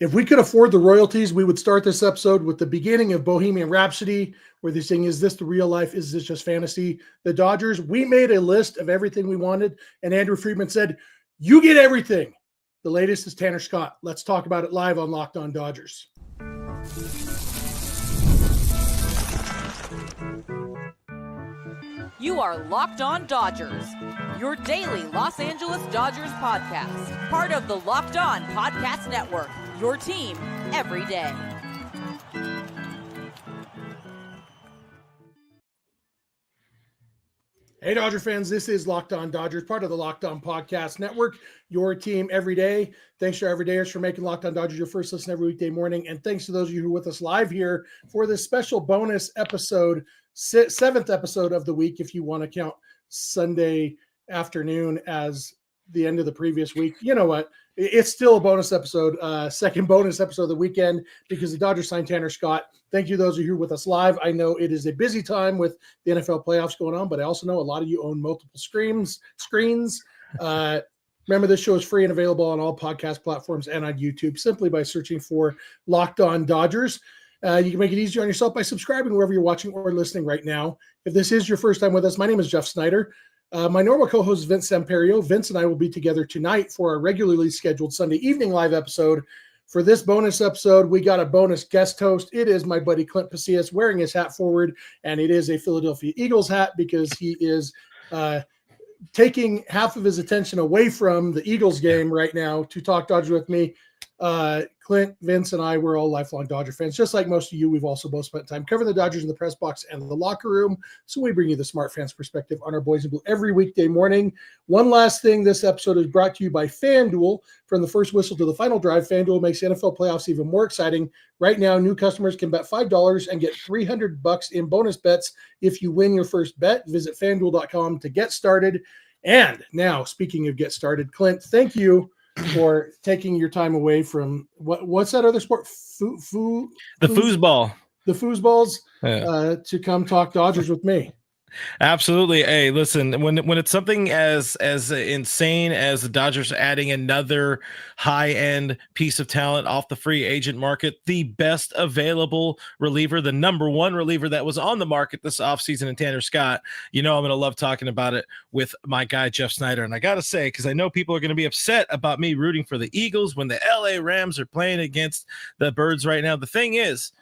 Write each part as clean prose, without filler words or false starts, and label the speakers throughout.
Speaker 1: If we could afford the royalties, we would start this episode with the beginning of Bohemian Rhapsody, where they're saying, is this the real life? Is this just fantasy? The Dodgers, we made a list of everything we wanted, and Andrew Friedman said, you get everything. The latest is Tanner Scott. Let's talk about it live on Locked On Dodgers.
Speaker 2: You are Locked On Dodgers, your daily Los Angeles Dodgers podcast. Part of the Locked On Podcast Network, your team every day.
Speaker 1: Hey, Dodger fans, this is Locked On Dodgers, part of the Locked On Podcast Network, your team every day. Thanks to our everydayers for making Locked On Dodgers your first listen every weekday morning. And thanks to those of you who are with us live here for this special bonus episode, seventh episode of the week, if you want to count Sunday afternoon as the end of the previous week. You know what? It's still a bonus episode, second bonus episode of the weekend, because the Dodgers signed Tanner Scott. Thank you, those of you who are with us live. I know it is a busy time with the NFL playoffs going on, but I also know a lot of you own multiple screens. Remember, this show is free and available on all podcast platforms and on YouTube simply by searching for Locked On Dodgers. You can make it easier on yourself by subscribing wherever you're watching or listening right now. If this is your first time with us, my name is Jeff Snider. My normal co-host is Vince Samperio. Vince and I will be together tonight for our regularly scheduled Sunday evening live episode. For this bonus episode, we got a bonus guest host. It is my buddy Clint Pasillas wearing his hat forward, and it is a Philadelphia Eagles hat because he is taking half of his attention away from the Eagles game right now to talk Dodgers with me. Clint, Vince, and I, we're all lifelong Dodger fans. Just like most of you, we've also both spent time covering the Dodgers in the press box and the locker room. So we bring you the smart fans perspective on our boys in blue every weekday morning. One last thing, this episode is brought to you by FanDuel. From the first whistle to the final drive, FanDuel makes the NFL playoffs even more exciting. Right now, new customers can bet $5 and get $300 in bonus bets if you win your first bet. Visit FanDuel.com to get started. And now, speaking of get started, Clint, thank you for taking your time away from what's that other sport? The foosball. The foosballs to come talk Dodgers with me.
Speaker 3: Absolutely. Hey, listen, when it's something as insane as the Dodgers adding another high-end piece of talent off the free agent market, the best available reliever, the number one reliever that was on the market this offseason in Tanner Scott, you know I'm going to love talking about it with my guy Jeff Snider. And I got to say, because I know people are going to be upset about me rooting for the Eagles when the LA Rams are playing against the Birds right now. The thing is,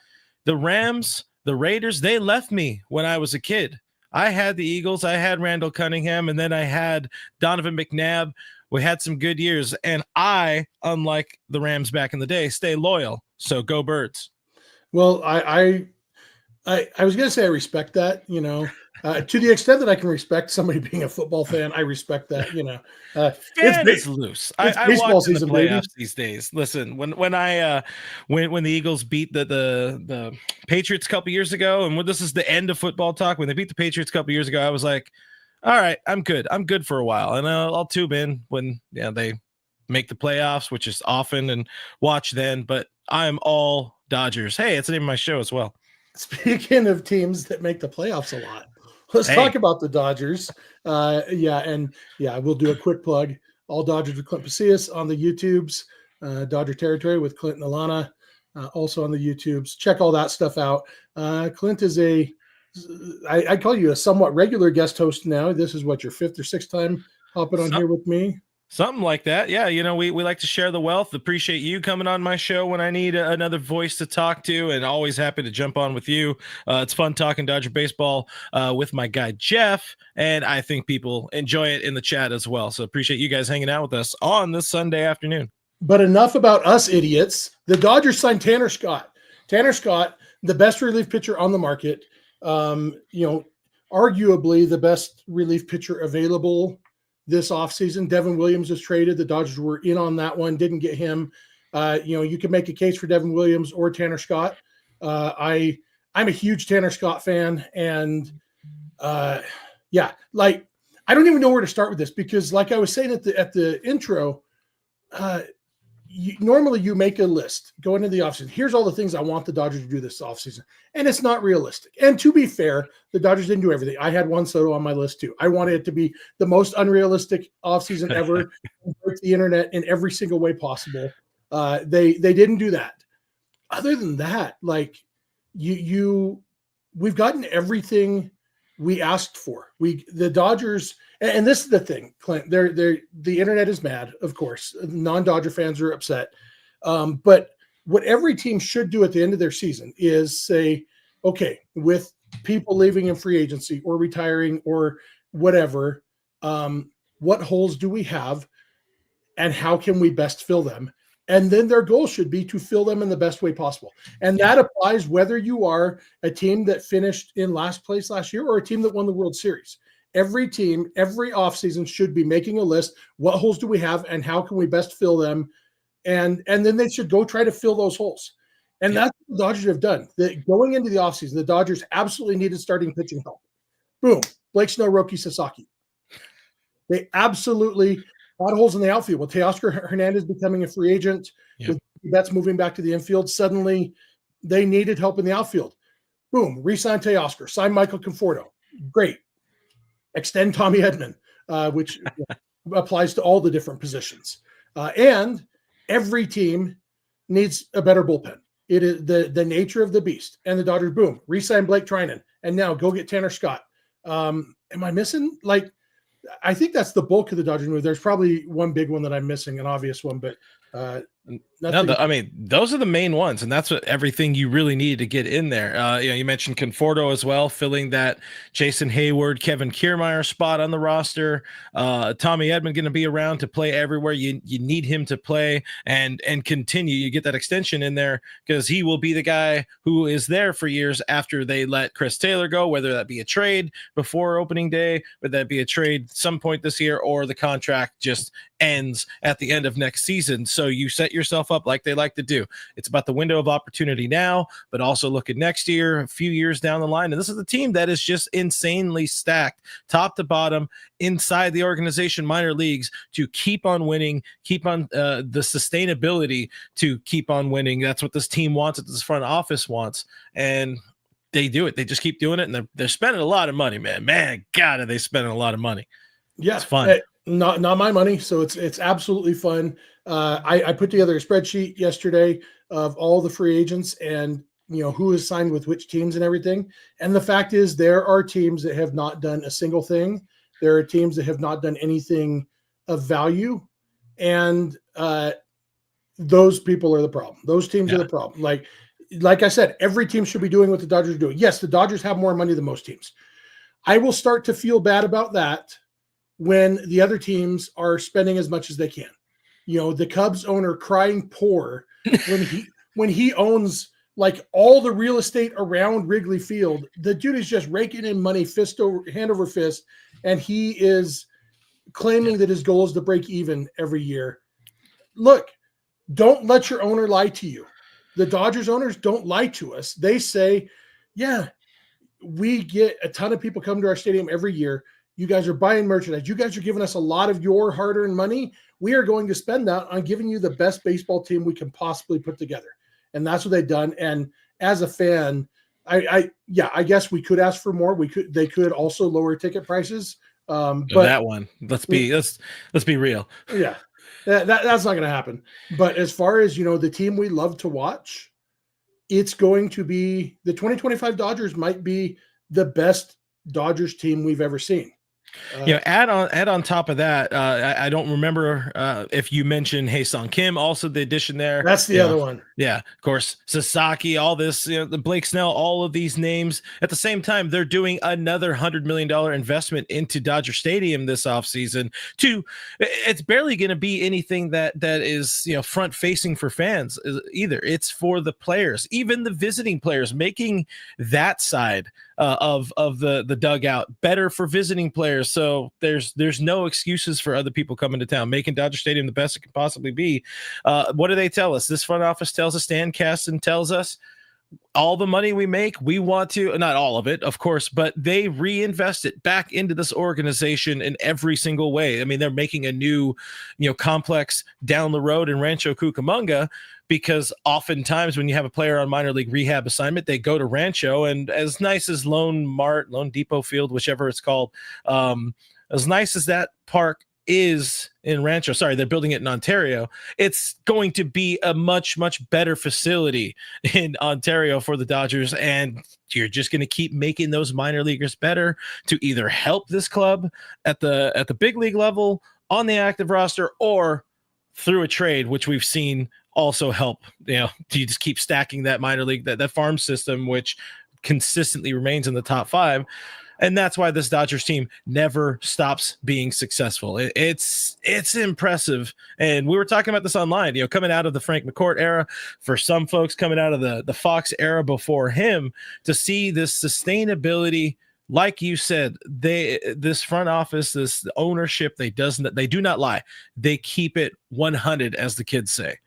Speaker 3: the Rams, the Raiders, they left me when I was a kid. I had the Eagles, I had Randall Cunningham, and then I had Donovan McNabb. We had some good years, and I, unlike the Rams back in the day, stay loyal. So go Birds.
Speaker 1: Well, I was going to say I respect that, to the extent that I can respect somebody being a football fan. I respect that,
Speaker 3: It's loose. I watch the playoffs
Speaker 1: baby.
Speaker 3: These days. Listen, when the Eagles beat the Patriots a couple years ago, and when this is the end of football talk, when they beat the Patriots a couple years ago, I was like, all right, I'm good. I'm good for a while, and I'll tune in when they make the playoffs, which is often, and watch then. But I'm all Dodgers. Hey, it's the name of my show as well.
Speaker 1: Speaking of teams that make the playoffs a lot, let's talk about the Dodgers. We'll do a quick plug. All Dodgers with Clint Pasillas on the YouTubes, Dodger Territory with Clint and Alana, also on the YouTubes. Check all that stuff out. Clint is I call you a somewhat regular guest host now. This is what, your fifth or sixth time hopping on here with me?
Speaker 3: Something like that. Yeah. We like to share the wealth. Appreciate you coming on my show when I need another voice to talk to, and always happy to jump on with you. It's fun talking Dodger baseball with my guy, Jeff, and I think people enjoy it in the chat as well. So appreciate you guys hanging out with us on this Sunday afternoon.
Speaker 1: But enough about us idiots. The Dodgers signed Tanner Scott. Tanner Scott, the best relief pitcher on the market, arguably the best relief pitcher available this offseason. Devin Williams was traded. The Dodgers were in on that one, didn't get him. You could make a case for Devin Williams or Tanner Scott. I'm a huge Tanner Scott fan, and I don't even know where to start with this, because like I was saying at the intro, normally you make a list going into the offseason. Here's all the things I want the Dodgers to do this offseason, and it's not realistic. And to be fair, the Dodgers didn't do everything. I had Juan Soto on my list too. I wanted it to be the most unrealistic offseason ever, the internet in every single way possible. They didn't do that. Other than that, like we've gotten everything we asked for. The Dodgers, and this is the thing, Clint. The internet is mad, of course. Non-Dodger fans are upset, but what every team should do at the end of their season is say, okay, with people leaving in free agency or retiring or whatever, what holes do we have, and how can we best fill them? And then their goal should be to fill them in the best way possible. And that applies whether you are a team that finished in last place last year or a team that won the World Series. Every team, every offseason should be making a list. What holes do we have and how can we best fill them? And then they should go try to fill those holes. And that's what the Dodgers have done. Going into the offseason, the Dodgers absolutely needed starting pitching help. Boom. Blake Snell, Roki, Sasaki. They absolutely had holes in the outfield. With Teoscar Hernandez becoming a free agent, with Betts moving back to the infield, suddenly they needed help in the outfield. Boom. Re-sign Teoscar. Sign Michael Conforto. Great. Extend Tommy Edman, which applies to all the different positions. And every team needs a better bullpen. It is the nature of the beast. And the Dodgers, boom, re-sign Blake Trinan. And now go get Tanner Scott. Am I missing? I think that's the bulk of the Dodgers move. There's probably one big one that I'm missing, an obvious one, but
Speaker 3: those are the main ones, and that's what everything you really need to get in there. You mentioned Conforto as well, filling that Jason Hayward, Kevin Kiermaier spot on the roster. Tommy Edman going to be around to play everywhere. You need him to play and continue. You get that extension in there because he will be the guy who is there for years after they let Chris Taylor go, whether that be a trade before opening day, whether that be a trade some point this year, or the contract just ends at the end of next season. So you set yourself up like they like to do. It's about the window of opportunity now, but also look at next year, a few years down the line. And this is a team that is just insanely stacked, top to bottom, inside the organization, minor leagues, to keep on winning, keep on the sustainability to keep on winning. That's what this team wants, what this front office wants. And they do it. They just keep doing it. And they're spending a lot of money, man. Man, God, are they spending a lot of money.
Speaker 1: Yeah.
Speaker 3: It's fun.
Speaker 1: Not my money. So it's absolutely fun. I put together a spreadsheet yesterday of all the free agents and who is signed with which teams and everything. And the fact is, there are teams that have not done a single thing. There are teams that have not done anything of value, and those people are the problem. Those teams are the problem. Like I said, every team should be doing what the Dodgers are doing. Yes, the Dodgers have more money than most teams. I will start to feel bad about that when the other teams are spending as much as they can. The Cubs owner crying poor when he owns all the real estate around Wrigley Field. The dude is just raking in money hand over fist, and he is claiming that his goal is to break even every year. Look, don't let your owner lie to you. The Dodgers owners don't lie to us. They say, yeah, we get a ton of people come to our stadium every year. You guys are buying merchandise. You guys are giving us a lot of your hard-earned money. We are going to spend that on giving you the best baseball team we can possibly put together. And that's what they've done. And as a fan, I guess we could ask for more. They could also lower ticket prices. But
Speaker 3: that one, let's be real.
Speaker 1: Yeah, that's not going to happen. But as far as, the team we love to watch, it's going to be the 2025 Dodgers might be the best Dodgers team we've ever seen.
Speaker 3: Add on top of that, I don't remember if you mentioned Ha-Sung Kim, also the addition there.
Speaker 1: That's the other one.
Speaker 3: Yeah, of course, Sasaki, all this, the Blake Snell, all of these names. At the same time, they're doing another $100 million investment into Dodger Stadium this offseason. It's barely going to be anything that is front facing for fans either. It's for the players, even the visiting players, making that side of the dugout better for visiting players. So there's no excuses for other people coming to town, making Dodger Stadium the best it can possibly be. What do they tell us? This front office tells us, Stan Kasten tells us, all the money we make, we want to, not all of it, of course, but they reinvest it back into this organization in every single way. I mean, they're making a new, complex down the road in Rancho Cucamonga, because oftentimes when you have a player on minor league rehab assignment, they go to Rancho, and as nice as Lone Depot Field, whichever it's called, as nice as that park is in Rancho. Sorry, they're building it in Ontario. It's going to be a much, much better facility in Ontario for the Dodgers. And you're just going to keep making those minor leaguers better to either help this club at the big league level on the active roster, or through a trade, which we've seen also help. You just keep stacking that minor league, that farm system, which consistently remains in the top 5. And that's why this Dodgers team never stops being successful. It's impressive. And we were talking about this online, coming out of the Frank McCourt era, for some folks coming out of the Fox era before him, to see this sustainability. Like you said, this front office, this ownership, they do not lie. They keep it 100, as the kids say.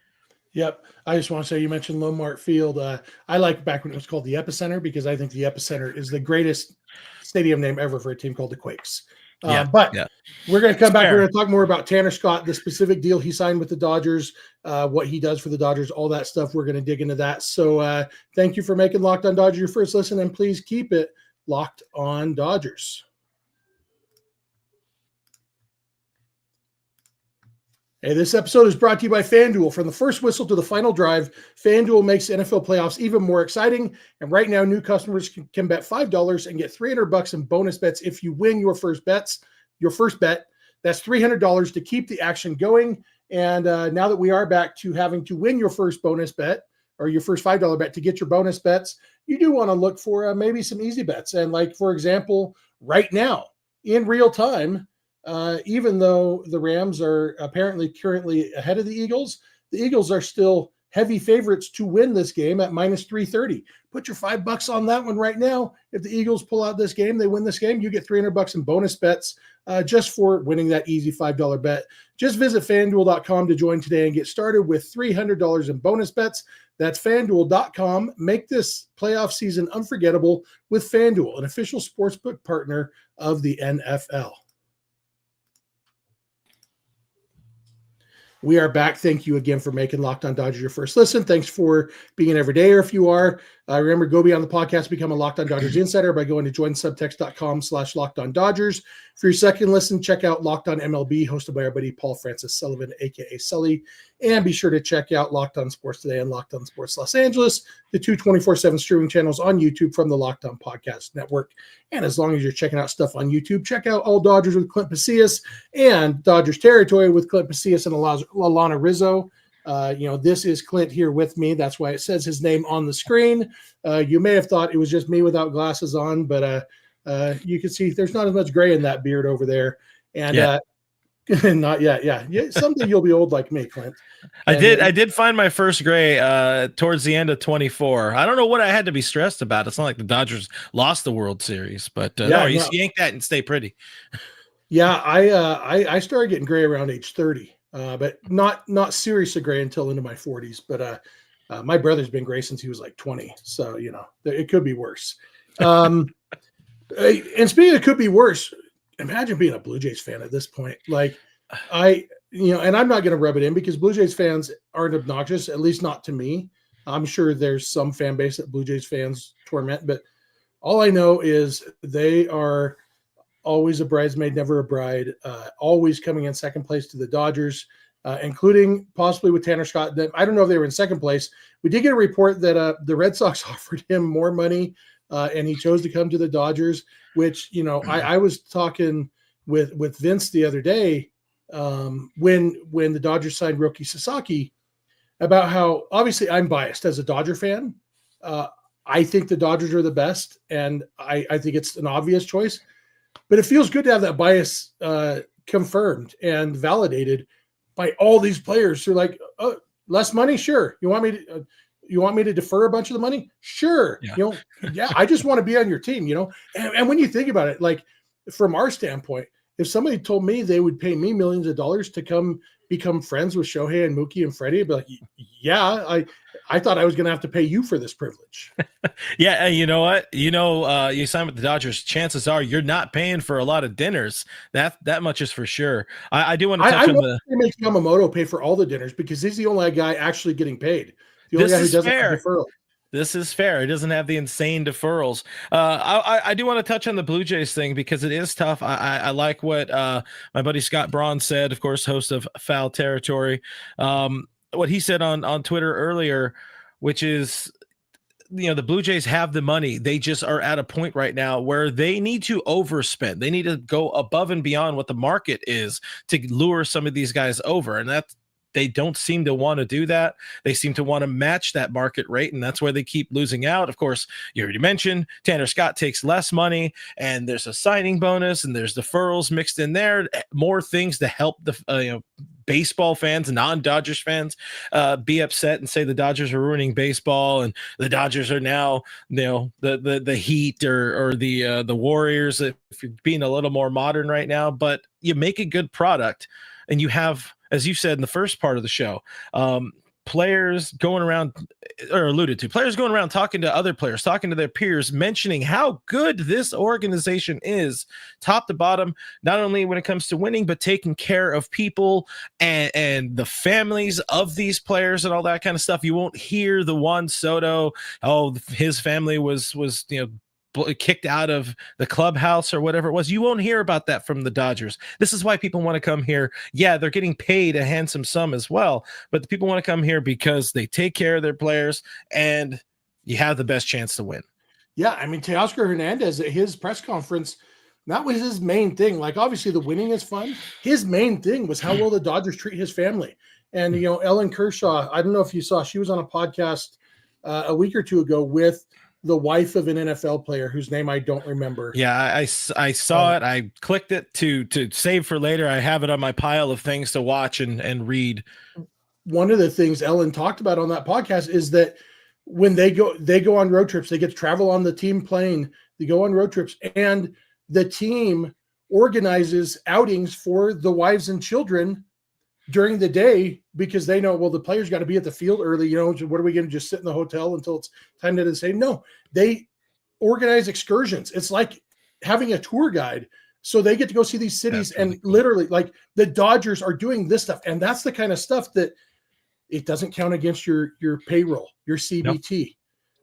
Speaker 1: Yep. I just want to say, you mentioned Lomart Field. I like back when it was called the Epicenter, because I think the Epicenter is the greatest stadium name ever for a team called the Quakes. We're going to come back. We're going to talk more about Tanner Scott, the specific deal he signed with the Dodgers, what he does for the Dodgers, all that stuff. We're going to dig into that. So thank you for making Locked On Dodgers your first listen, and please keep it Locked On Dodgers. Hey, this episode is brought to you by FanDuel. From the first whistle to the final drive, FanDuel makes NFL playoffs even more exciting. And right now, new customers can bet $5 and get $300 in bonus bets if you win your first bet. That's $300 to keep the action going. And now that we are back to having to win your first bonus bet, or your first $5 bet to get your bonus bets, you do want to look for maybe some easy bets. And like, for example, right now in real time, even though the Rams are apparently currently ahead of the Eagles are still heavy favorites to win this game at minus 330. Put your $5 on that one right now. If the Eagles pull out this game, they win this game, you get $300 in bonus bets just for winning that easy $5 bet. Just visit FanDuel.com to join today and get started with $300 in bonus bets. That's FanDuel.com. Make this playoff season unforgettable with FanDuel, an official sportsbook partner of the NFL. We are back. Thank you again for making Locked On Dodgers your first listen. Thanks for being an everydayer if you are. Remember, go beyond the podcast, become a Locked On Dodgers insider by going to joinsubtext.com/LockedOnDodgers. For your second listen, check out Locked On MLB, hosted by our buddy Paul Francis Sullivan, a.k.a. Sully. And be sure to check out Locked On Sports Today and Locked On Sports Los Angeles, the two 24/7 streaming channels on YouTube from the Locked On Podcast Network. And as long as you're checking out stuff on YouTube, check out All Dodgers with Clint Pasillas and Dodgers Territory with Clint Pasillas and Alana Rizzo. This is Clint here with me. That's why it says his name on the screen. You may have thought it was just me without glasses on, but you can see there's not as much gray in that beard over there. And not yet. Yeah. Someday you'll be old like me, Clint.
Speaker 3: I did find my first gray towards the end of 24. I don't know what I had to be stressed about. It's not like the Dodgers lost the World Series, but you yank that and stay pretty.
Speaker 1: Yeah, I started getting gray around age 30. But not seriously gray until into my 40s. But my brother's been gray since he was like 20. So, it could be worse. And speaking of could be worse, imagine being a Blue Jays fan at this point. Like and I'm not going to rub it in because Blue Jays fans aren't obnoxious, at least not to me. I'm sure there's some fan base that Blue Jays fans torment, but all I know is they are always a bridesmaid, never a bride, always coming in second place to the Dodgers, including possibly with Tanner Scott. I don't know if they were in second place. We did get a report that the Red Sox offered him more money, and he chose to come to the Dodgers, which, I was talking with Vince the other day when the Dodgers signed Roki Sasaki about how, obviously, I'm biased as a Dodger fan. I think the Dodgers are the best, and I think it's an obvious choice. But it feels good to have that bias confirmed and validated by all these players who are like, oh, less money? Sure. You want me to defer a bunch of the money? Sure. Yeah. I just want to be on your team, And when you think about it, like from our standpoint, if somebody told me they would pay me millions of dollars to come become friends with Shohei and Mookie and Freddie, I'd be like, yeah, I thought I was going to have to pay you for this privilege.
Speaker 3: Yeah. You know what? You sign with the Dodgers, chances are you're not paying for a lot of dinners. That much is for sure. I do want to touch on the –
Speaker 1: make Yamamoto pay for all the dinners because he's the only guy actually getting paid. The only guy who doesn't have deferral.
Speaker 3: This is fair. It doesn't have the insane deferrals. I do want to touch on the Blue Jays thing because it is tough. I like what my buddy Scott Braun said, of course, host of Foul Territory. What he said on Twitter earlier, which is, the Blue Jays have the money. They just are at a point right now where they need to overspend. They need to go above and beyond what the market is to lure some of these guys over. And they don't seem to want to do that. They seem to want to match that market rate, and that's why they keep losing out. Of course, you already mentioned Tanner Scott takes less money, and there's a signing bonus, and there's deferrals mixed in there, more things to help the baseball fans, non-Dodgers fans, be upset and say the Dodgers are ruining baseball, and the Dodgers are now, the Heat or the Warriors, if you're being a little more modern right now. But you make a good product, and you have, as you said in the first part of the show, players going around, or alluded to, players going around talking to other players, talking to their peers, mentioning how good this organization is, top to bottom, not only when it comes to winning, but taking care of people and the families of these players and all that kind of stuff. You won't hear the Juan Soto, his family was kicked out of the clubhouse or whatever it was. You won't hear about that from the Dodgers. This is why people want to come here. Yeah, they're getting paid a handsome sum as well, but the people want to come here because they take care of their players and you have the best chance to win.
Speaker 1: Yeah, I mean, Teoscar Hernandez at his press conference, that was his main thing. Like, obviously the winning is fun. His main thing was how well the Dodgers treat his family. And, Ellen Kershaw, I don't know if you saw, she was on a podcast a week or two ago with the wife of an NFL player whose name I don't remember.
Speaker 3: Yeah, I saw it. I clicked it to save for later. I have it on my pile of things to watch and read.
Speaker 1: One of the things Ellen talked about on that podcast is that when they go on road trips, they get to travel on the team plane, they go on road trips, and the team organizes outings for the wives and children during the day because they know, well, the players got to be at the field early. What are we going to just sit in the hotel until it's time to say? No, they organize excursions. It's like having a tour guide. So they get to go see these cities. That's really cool. Literally, like, the Dodgers are doing this stuff. And that's the kind of stuff that it doesn't count against your payroll, your CBT.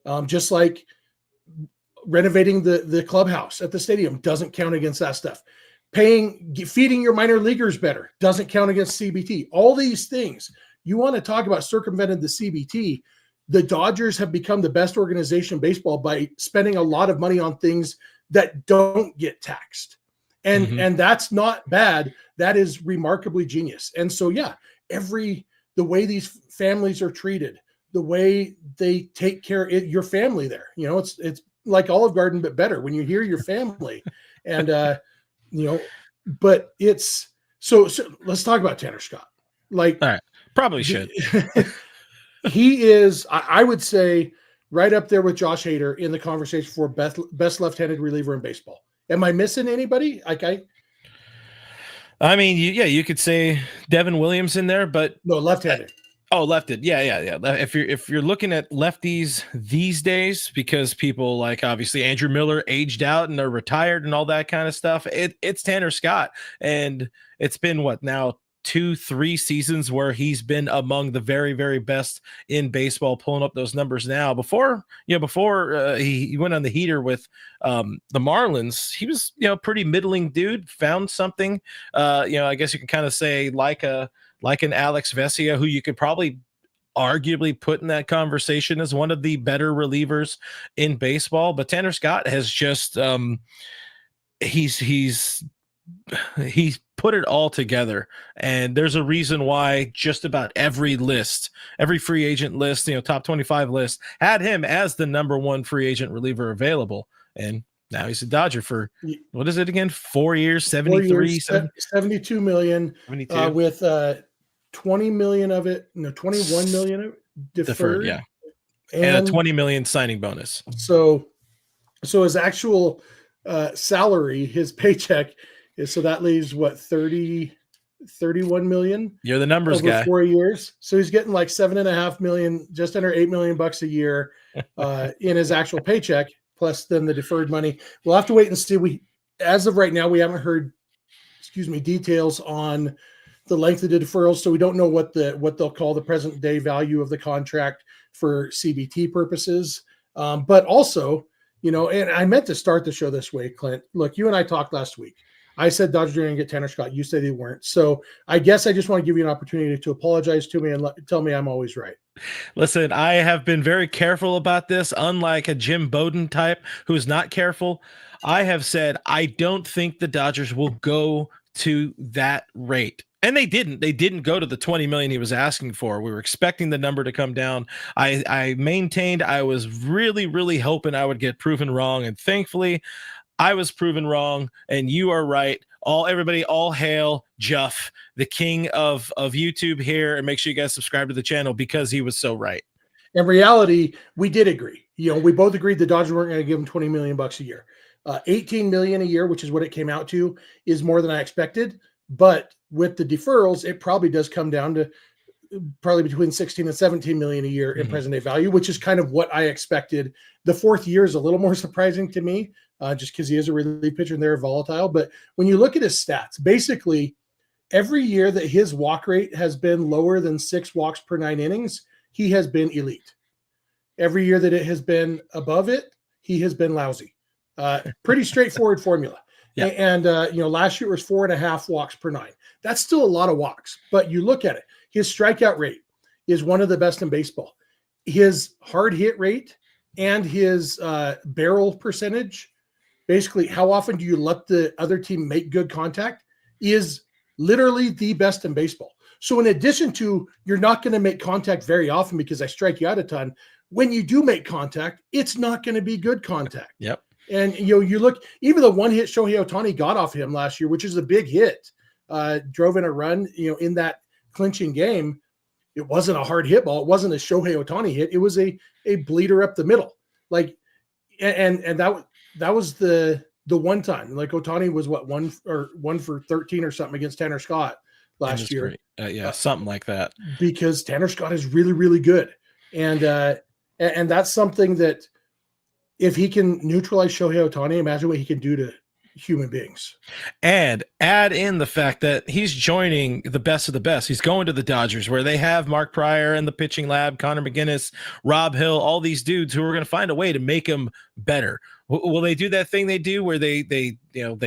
Speaker 1: Nope. Just like renovating the clubhouse at the stadium doesn't count against that stuff. Feeding your minor leaguers better doesn't count against CBT. All these things, you want to talk about circumventing the CBT. The Dodgers have become the best organization in baseball by spending a lot of money on things that don't get taxed. And that's not bad. That is remarkably genius. And so, yeah, the way these families are treated, the way they take care of your family there, it's like Olive Garden, but better when you hear your family. And, but it's so let's talk about Tanner Scott. Like,
Speaker 3: all right, probably should.
Speaker 1: He is, I would say, right up there with Josh Hader in the conversation for best left-handed reliever in baseball. Am I missing anybody?
Speaker 3: I mean, you could say Devin Williams in there, but
Speaker 1: no, left-handed.
Speaker 3: Oh, lefted. Yeah. If you're looking at lefties these days, because people like obviously Andrew Miller aged out and are retired and all that kind of stuff, it's Tanner Scott. And it's been now 2-3 seasons where he's been among the very, very best in baseball, pulling up those numbers now. Before he went on the heater with the Marlins, he was pretty middling dude, found something. I guess you can kind of say like an Alex Vesia, who you could probably arguably put in that conversation as one of the better relievers in baseball. But Tanner Scott has just he's put it all together, and there's a reason why just about every free agent list, top 25 list, had him as the number one free agent reliever available. And now he's a Dodger for, what is it again? 4 years, 73,
Speaker 1: 72 million,
Speaker 3: 72.
Speaker 1: With 20 million of it, 21 million of it deferred.
Speaker 3: Yeah. And a 20 million signing bonus.
Speaker 1: So his actual salary, his paycheck is, so that leaves what, 31 million.
Speaker 3: You're the numbers
Speaker 1: over
Speaker 3: guy.
Speaker 1: 4 years. So he's getting like $7.5 million, just under $8 million a year in his actual paycheck, plus then the deferred money. We'll have to wait and see. As of right now, we haven't heard, details on the length of the deferrals, so we don't know what they'll call the present day value of the contract for CBT purposes. But also, and I meant to start the show this way, Clint. Look, you and I talked last week. I said Dodgers are going to get Tanner Scott. You said they weren't. So I guess I just want to give you an opportunity to apologize to me and tell me I'm always right.
Speaker 3: Listen, I have been very careful about this, unlike a Jim Bowden type who's not careful. I have said I don't think the Dodgers will go to that rate. And they didn't. They didn't go to the 20 million he was asking for. We were expecting the number to come down. I maintained I was really, really hoping I would get proven wrong. And thankfully, I was proven wrong, and you are right. Everybody, all hail Jeff, the king of YouTube here, and make sure you guys subscribe to the channel because he was so right.
Speaker 1: In reality, we did agree. We both agreed the Dodgers weren't going to give him $20 million a year. 18 million a year, which is what it came out to, is more than I expected. But with the deferrals, it probably does come down to probably between 16 and 17 million a year in present day value, which is kind of what I expected. The fourth year is a little more surprising to me, just because he is a relief pitcher and they're volatile. But when you look at his stats, basically every year that his walk rate has been lower than 6 walks per 9 innings, he has been elite. Every year that it has been above it, he has been lousy. Pretty straightforward formula. Yeah. And last year it was 4.5 walks per 9. That's still a lot of walks, but you look at it, his strikeout rate is one of the best in baseball. His hard hit rate and his barrel percentage, basically how often do you let the other team make good contact, is literally the best in baseball. So in addition to you're not going to make contact very often because I strike you out a ton, when you do make contact, it's not going to be good contact.
Speaker 3: Yep.
Speaker 1: And you look, even the one hit Shohei Ohtani got off him last year, which is a big hit, drove in a run, in that clinching game. It wasn't a hard hit ball. It wasn't a Shohei Ohtani hit. It was a bleeder up the middle. Like, and that was the one time. Like Ohtani was what, 1 for 13 or something against Tanner Scott last year.
Speaker 3: Something like that.
Speaker 1: Because Tanner Scott is really, really good. And that's something that if he can neutralize Shohei Ohtani, imagine what he can do to human beings.
Speaker 3: And add in the fact that he's joining the best of the best. He's going to the Dodgers where they have Mark Pryor and the pitching lab, Connor McGinnis, Rob Hill, all these dudes who are going to find a way to make him better. Will they do that thing they do where they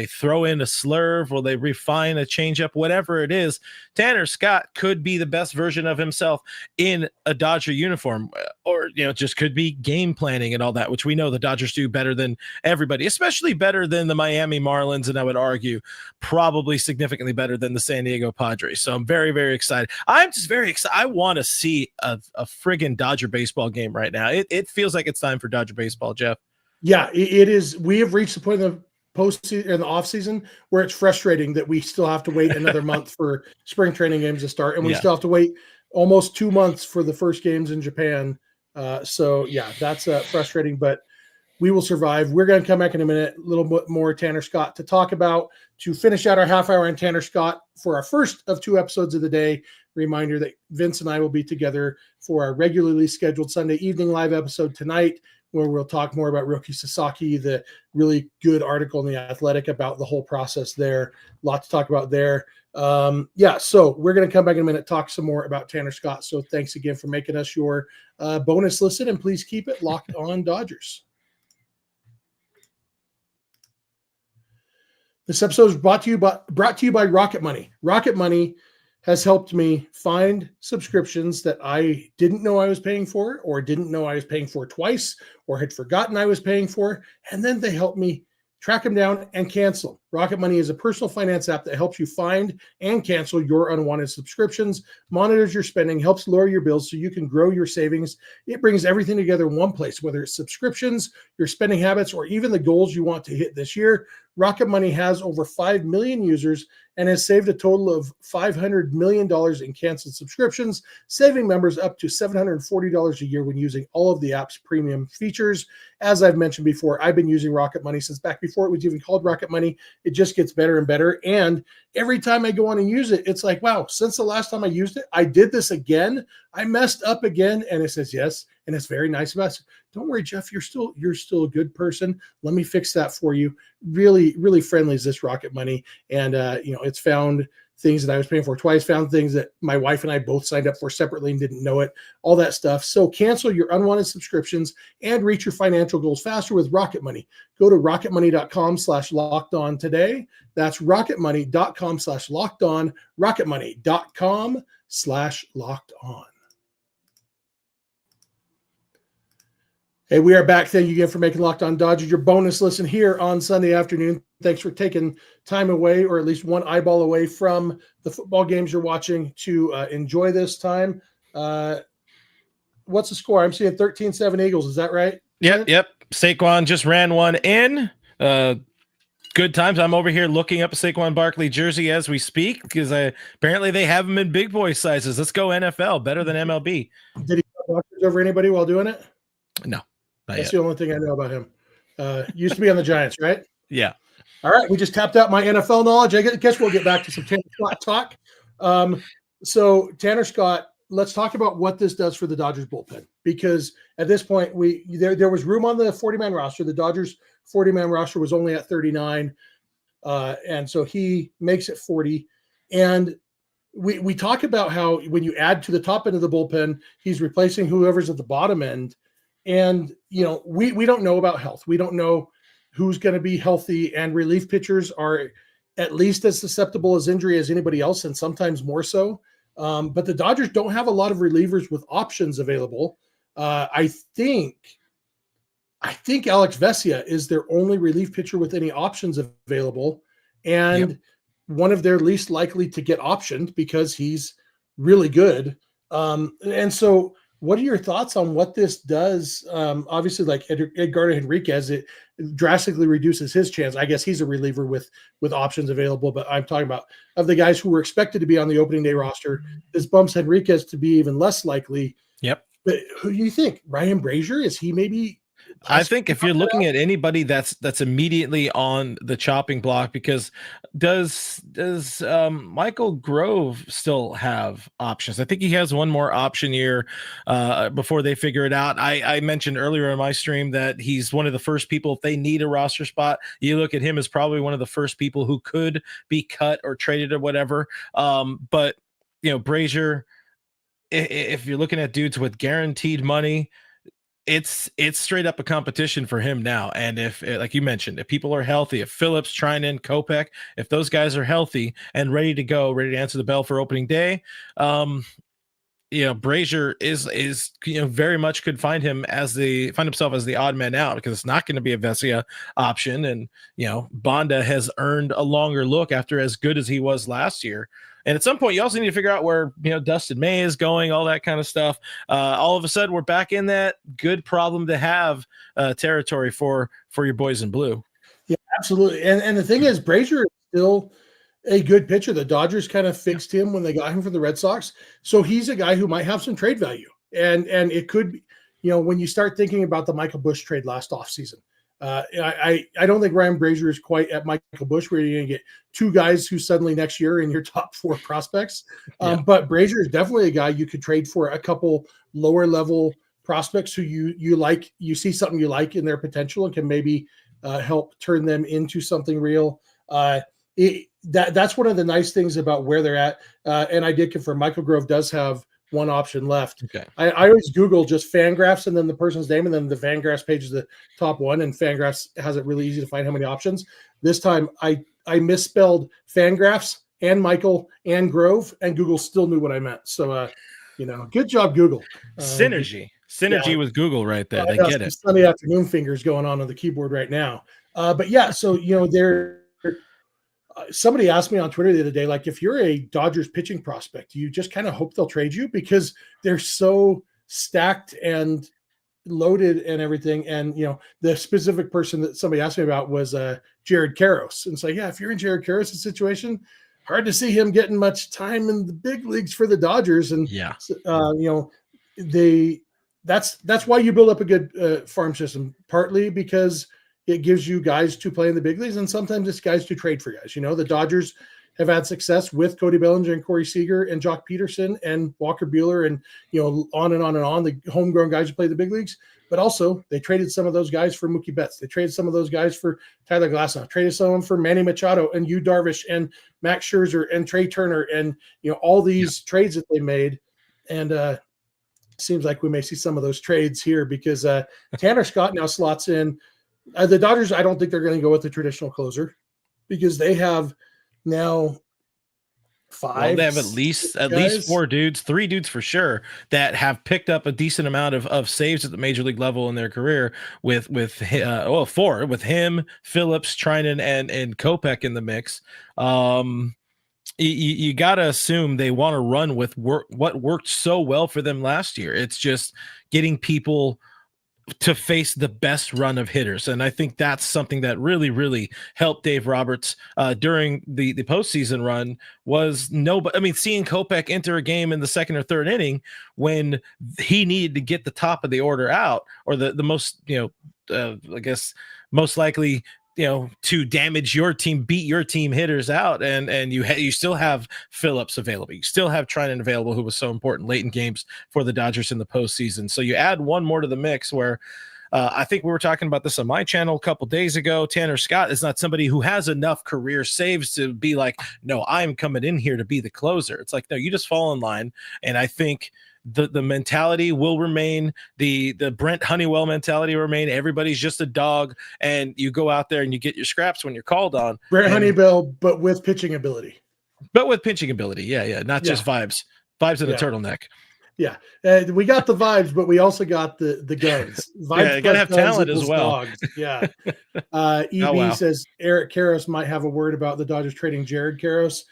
Speaker 3: throw in a slurve? Will they refine a changeup? Whatever it is, Tanner Scott could be the best version of himself in a Dodger uniform, or just could be game planning and all that, which we know the Dodgers do better than everybody, especially better than the Miami Marlins, and I would argue probably significantly better than the San Diego Padres. So I'm very, very excited. I'm just very excited. I want to see a friggin' Dodger baseball game right now. It feels like it's time for Dodger baseball, Jeff.
Speaker 1: Yeah, it is. We have reached the point in the postseason and the offseason where it's frustrating that we still have to wait another month for spring training games to start, and we still have to wait almost 2 months for the first games in Japan. So yeah, that's frustrating, but we will survive. We're going to come back in a minute, a little bit more Tanner Scott to talk about, to finish out our half hour on Tanner Scott for our first of 2 episodes of the day. Reminder that Vince and I will be together for our regularly scheduled Sunday evening live episode tonight, where we'll talk more about Roki Sasaki, the really good article in The Athletic about the whole process there. A lot to talk about there. So we're going to come back in a minute, talk some more about Tanner Scott. So thanks again for making us your bonus listen, and please keep it locked on Dodgers. This episode is brought to you by Rocket Money. Rocket Money has helped me find subscriptions that I didn't know I was paying for, or didn't know I was paying for twice, or had forgotten I was paying for, and then they help me track them down and cancel. Rocket Money is a personal finance app that helps you find and cancel your unwanted subscriptions, monitors your spending, helps lower your bills so you can grow your savings. It brings everything together in one place, whether it's subscriptions, your spending habits, or even the goals you want to hit this year. Rocket Money has over 5 million users and has saved a total of $500 million in canceled subscriptions, saving members up to $740 a year when using all of the app's premium features. As I've mentioned before, I've been using Rocket Money since back before it was even called Rocket Money. It just gets better and better. And every time I go on and use it, it's like, wow, since the last time I used it, I did this again. I messed up again. And it says, yes. And it's very nice about it. Don't worry, Jeff, you're still a good person. Let me fix that for you. Really, really friendly is this Rocket Money. And, it's found things that I was paying for twice, found things that my wife and I both signed up for separately and didn't know it, all that stuff. So cancel your unwanted subscriptions and reach your financial goals faster with Rocket Money. Go to rocketmoney.com/lockedon today. That's rocketmoney.com/lockedon, rocketmoney.com/lockedon. Hey, we are back. Thank you again for making Locked On Dodgers your bonus listen here on Sunday afternoon. Thanks for taking time away, or at least one eyeball away from the football games you're watching to enjoy this time. What's the score? I'm seeing 13-7 Eagles. Is that right?
Speaker 3: Yep. Saquon just ran one in. Good times. I'm over here looking up a Saquon Barkley jersey as we speak because apparently they have them in big boy sizes. Let's go NFL, better than MLB.
Speaker 1: Did he talk over anybody while doing it?
Speaker 3: No.
Speaker 1: That's the only thing I know about him. Used to be on the Giants, right?
Speaker 3: Yeah.
Speaker 1: All right. We just tapped out my NFL knowledge. I guess we'll get back to some Tanner Scott talk. So Tanner Scott, let's talk about what this does for the Dodgers bullpen, because at this point there was room on the 40-man roster. The Dodgers 40-man roster was only at 39. And so he makes it 40. And we talk about how when you add to the top end of the bullpen, he's replacing whoever's at the bottom end. And, we don't know about health. We don't know who's going to be healthy, and relief pitchers are at least as susceptible as injury as anybody else, and sometimes more so. But the Dodgers don't have a lot of relievers with options available. I think Alex Vesia is their only relief pitcher with any options available, and one of their least likely to get optioned because he's really good. And so what are your thoughts on what this does? Obviously, like Edgardo Henriquez, it drastically reduces his chance. I guess he's a reliever with options available, but I'm talking about of the guys who were expected to be on the opening day roster. This bumps Henriquez to be even less likely.
Speaker 3: Yep.
Speaker 1: But who do you think? Ryan Brazier? Is he maybe?
Speaker 3: I think if you're looking at anybody that's immediately on the chopping block, because does Michael Grove still have options? I think he has one more option year before they figure it out. I mentioned earlier in my stream that he's one of the first people, if they need a roster spot, you look at him as probably one of the first people who could be cut or traded or whatever. But Brazier, if you're looking at dudes with guaranteed money, it's straight up a competition for him now. And if, like you mentioned, if people are healthy, if Phillips, Trinan, Kopech, if those guys are healthy and ready to go, ready to answer the bell for opening day, Brazier is very much could find himself as the odd man out, because it's not going to be a Vesia option. And, Bonda has earned a longer look after as good as he was last year. And at some point, you also need to figure out where, Dustin May is going, all that kind of stuff. All of a sudden, we're back in that good problem to have territory for your boys in blue.
Speaker 1: Yeah, absolutely. And the thing is, Brazier is still a good pitcher. The Dodgers kind of fixed him when they got him from the Red Sox. So he's a guy who might have some trade value. And it could be, when you start thinking about the Michael Busch trade last offseason, I don't think Ryan Brazier is quite at Michael Busch, where you're going to get two guys who suddenly next year in your top four prospects. But Brazier is definitely a guy you could trade for a couple lower level prospects who you like, you see something you like in their potential and can maybe help turn them into something real. That's one of the nice things about where they're at. And I did confirm Michael Grove does have one option left. Okay. I always Google just Fangraphs and then the person's name, and then the Fangraphs page is the top one, and Fangraphs has it really easy to find how many options. This time I misspelled Fangraphs and Michael and Grove, and Google still knew what I meant. So, good job, Google.
Speaker 3: Synergy with Google right there. They get it.
Speaker 1: Sunday afternoon fingers going on the keyboard right now. But yeah, so, somebody asked me on Twitter the other day, like, if you're a Dodgers pitching prospect, you just kind of hope they'll trade you because they're so stacked and loaded and everything. And, the specific person that somebody asked me about was Jared Karros. And so, yeah, if you're in Jared Karros' situation, hard to see him getting much time in the big leagues for the Dodgers. And, that's why you build up a good farm system, partly because it gives you guys to play in the big leagues, and sometimes it's guys to trade for guys. The Dodgers have had success with Cody Bellinger and Corey Seager and Jock Peterson and Walker Buehler and, on and on and on, the homegrown guys who play the big leagues. But also they traded some of those guys for Mookie Betts. They traded some of those guys for Tyler Glasnow, traded some of them for Manny Machado and Yu Darvish and Max Scherzer and Trey Turner and, all these trades that they made. And seems like we may see some of those trades here because Tanner Scott now slots in. The Dodgers, I don't think they're going to go with the traditional closer because they have now five.
Speaker 3: They have at least 4 dudes, 3 dudes for sure that have picked up a decent amount of saves at the major league level in their career with 4 with him, Phillips, Trinan, and Kopech in the mix. You got to assume they want to run with what worked so well for them last year. It's just getting people to face the best run of hitters. And I think that's something that really, really helped Dave Roberts during the postseason run was seeing Kopech enter a game in the second or third inning when he needed to get the top of the order out or the most, I guess most likely, to damage your team, beat your team hitters out. And you still have Phillips available. You still have Trinan available, who was so important late in games for the Dodgers in the postseason. So you add one more to the mix where I think we were talking about this on my channel a couple days ago. Tanner Scott is not somebody who has enough career saves to be like, no, I'm coming in here to be the closer. It's like, no, you just fall in line. And I think the mentality will remain, the Brent Honeywell mentality will remain. Everybody's just a dog, and you go out there and you get your scraps when you're called on.
Speaker 1: Brent Honeywell, but with pitching ability.
Speaker 3: Yeah. Not just vibes and a turtleneck.
Speaker 1: Yeah, we got the vibes, but we also got the guns. Vibes
Speaker 3: you gotta have talent as well.
Speaker 1: Dogs. Yeah. EB says Eric Karros might have a word about the Dodgers trading Jared Karros.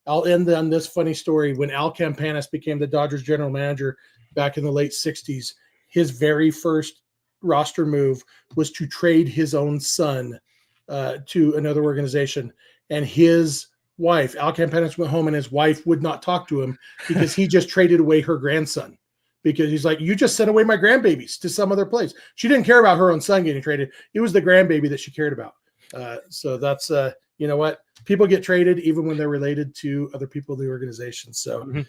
Speaker 1: I'll end on this funny story. When Al Campanis became the Dodgers general manager back in the late 60s, his very first roster move was to trade his own son to another organization. And his wife, Al Campanis, went home and his wife would not talk to him because he just traded away her grandson. Because he's like, you just sent away my grandbabies to some other place. She didn't care about her own son getting traded. It was the grandbaby that she cared about. So that's, you know what? People get traded even when they're related to other people in the organization. So,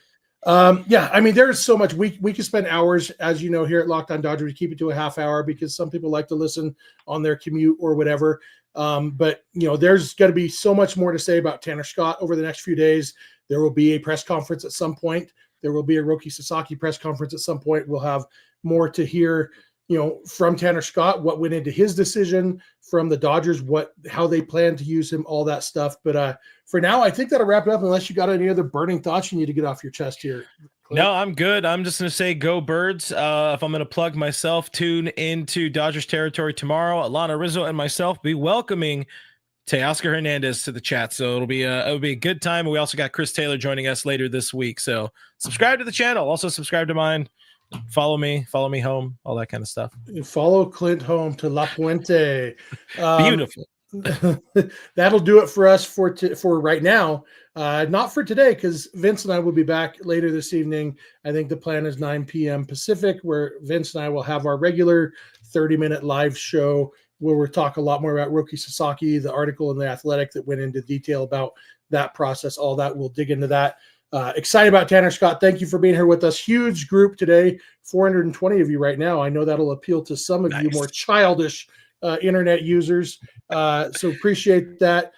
Speaker 1: there's so much. We can spend hours, as you know, here at Locked On Dodgers. We keep it to a half hour because some people like to listen on their commute or whatever. But there's going to be so much more to say about Tanner Scott over the next few days. There will be a press conference at some point. There will be a Roki Sasaki press conference at some point. We'll have more to hear, from Tanner Scott, what went into his decision, from the Dodgers, how they plan to use him, all that stuff. But for now, I think that'll wrap it up unless you got any other burning thoughts you need to get off your chest here. Clint?
Speaker 3: No, I'm good. I'm just going to say go Birds. If I'm going to plug myself, tune into Dodgers territory tomorrow. Alana Rizzo and myself be welcoming Teoscar Hernandez to the chat. So it'll be a good time. We also got Chris Taylor joining us later this week. So subscribe to the channel. Also subscribe to mine. Follow me home, all that kind of stuff.
Speaker 1: Follow Clint home to La Puente.
Speaker 3: Beautiful.
Speaker 1: That'll do it for us for right now. Not for today, because Vince and I will be back later this evening. I think the plan is 9 p.m. Pacific, where Vince and I will have our regular 30-minute live show where we'll talk a lot more about Roki Sasaki, the article in The Athletic that went into detail about that process, all that. We'll dig into that. Excited about Tanner Scott. Thank you for being here with us. Huge group today, 420 of you right now. I know that'll appeal to some of you more childish internet users. So appreciate that.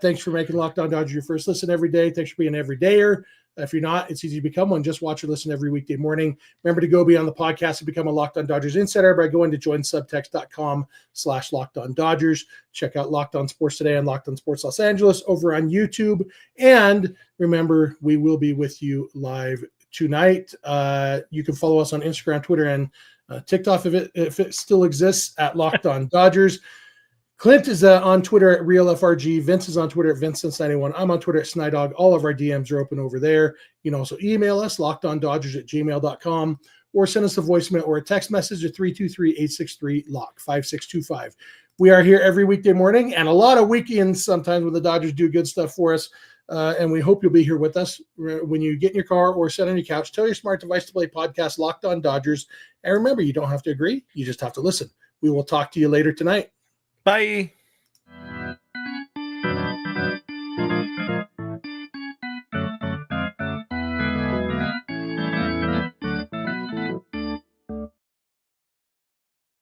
Speaker 1: Thanks for making Locked On Dodgers your first listen every day. Thanks for being an everydayer. If you're not, it's easy to become one. Just watch or listen every weekday morning. Remember to go beyond the podcast and become a Locked On Dodgers insider by going to joinsubtext.com/LockedOnDodgers. Check out Locked On Sports Today and Locked On Sports Los Angeles over on YouTube. And remember, we will be with you live tonight. You can follow us on Instagram, Twitter, and TikTok if it still exists at Locked On Dodgers. Clint is on Twitter at RealFRG. Vince is on Twitter at VinceSense91. I'm on Twitter at Snydog. All of our DMs are open over there. You can also email us, lockedondodgers@gmail.com, or send us a voicemail or a text message at 323-863-LOCK5625. We are here every weekday morning and a lot of weekends sometimes when the Dodgers do good stuff for us. And we hope you'll be here with us when you get in your car or sit on your couch. Tell your smart device to play podcast Locked On Dodgers. And remember, you don't have to agree. You just have to listen. We will talk to you later tonight.
Speaker 3: Bye.